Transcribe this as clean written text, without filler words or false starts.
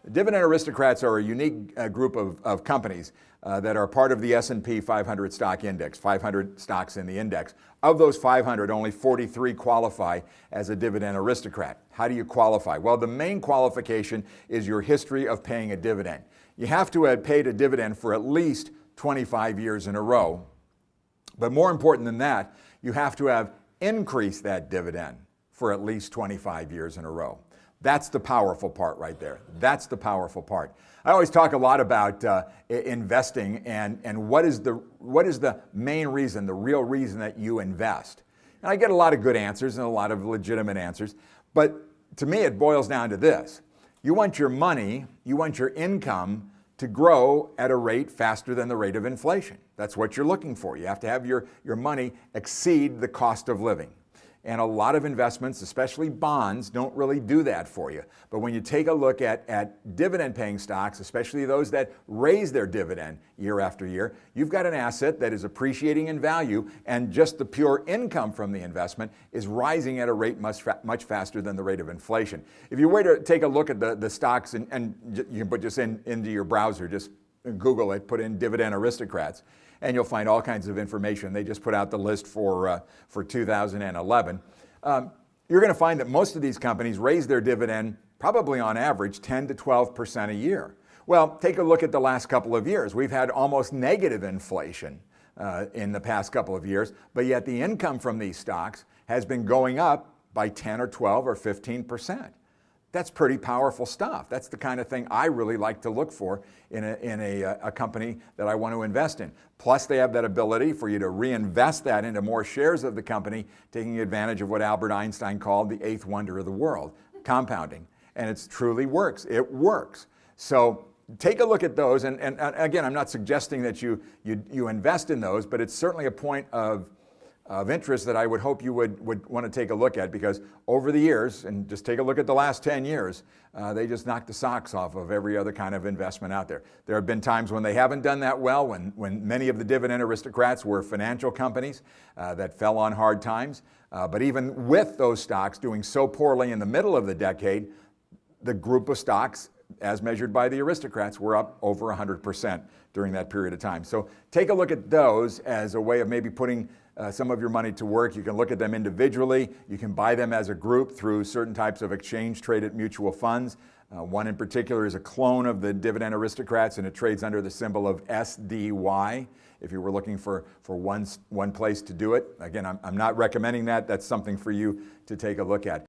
Dividend aristocrats are a unique group of companies that are part of the S&P 500 stock index, 500 stocks in the index. Of those 500, only 43 qualify as a dividend aristocrat. How do you qualify? Well, the main qualification is your history of paying a dividend. You have to have paid a dividend for at least 25 years in a row. But more important than that, you have to have increased that dividend for at least 25 years in a row. That's the powerful part right there. That's the powerful part. I always talk a lot about investing and what is the main reason, the real reason that you invest. And I get a lot of good answers and a lot of legitimate answers, but to me it boils down to this. You want your money, you want your income to grow at a rate faster than the rate of inflation. That's what you're looking for. You have to have your money exceed the cost of living. And a lot of investments, especially bonds, don't really do that for you. But when you take a look at dividend-paying stocks, especially those that raise their dividend year after year, you've got an asset that is appreciating in value, and just the pure income from the investment is rising at a rate much faster than the rate of inflation. If you were to take a look at the stocks, and you can put this into your browser, just Google it, put in dividend aristocrats, and you'll find all kinds of information. They just put out the list for 2011. You're going to find that most of these companies raise their dividend probably on average 10 to 12% a year. Well, take a look at the last couple of years. We've had almost negative inflation in the past couple of years, but yet the income from these stocks has been going up by 10 or 12 or 15%. That's pretty powerful stuff. That's the kind of thing I really like to look for in a company that I want to invest in. Plus, they have that ability for you to reinvest that into more shares of the company, taking advantage of what Albert Einstein called the eighth wonder of the world, compounding. And it truly works. It works. So take a look at those. And again, I'm not suggesting that you invest in those, but it's certainly a point of interest that I would hope you would want to take a look at, because over the years, and just take a look at the last 10 years, they just knocked the socks off of every other kind of investment out there. There have been times when they haven't done that well, when many of the dividend aristocrats were financial companies that fell on hard times. But even with those stocks doing so poorly in the middle of the decade, the group of stocks, as measured by the aristocrats, were up over 100% during that period of time. So take a look at those as a way of maybe putting some of your money to work. You can look at them individually. You can buy them as a group through certain types of exchange-traded mutual funds. One in particular is a clone of the dividend aristocrats, and it trades under the symbol of SDY. If you were looking for one place to do it. Again, I'm not recommending that. That's something for you to take a look at.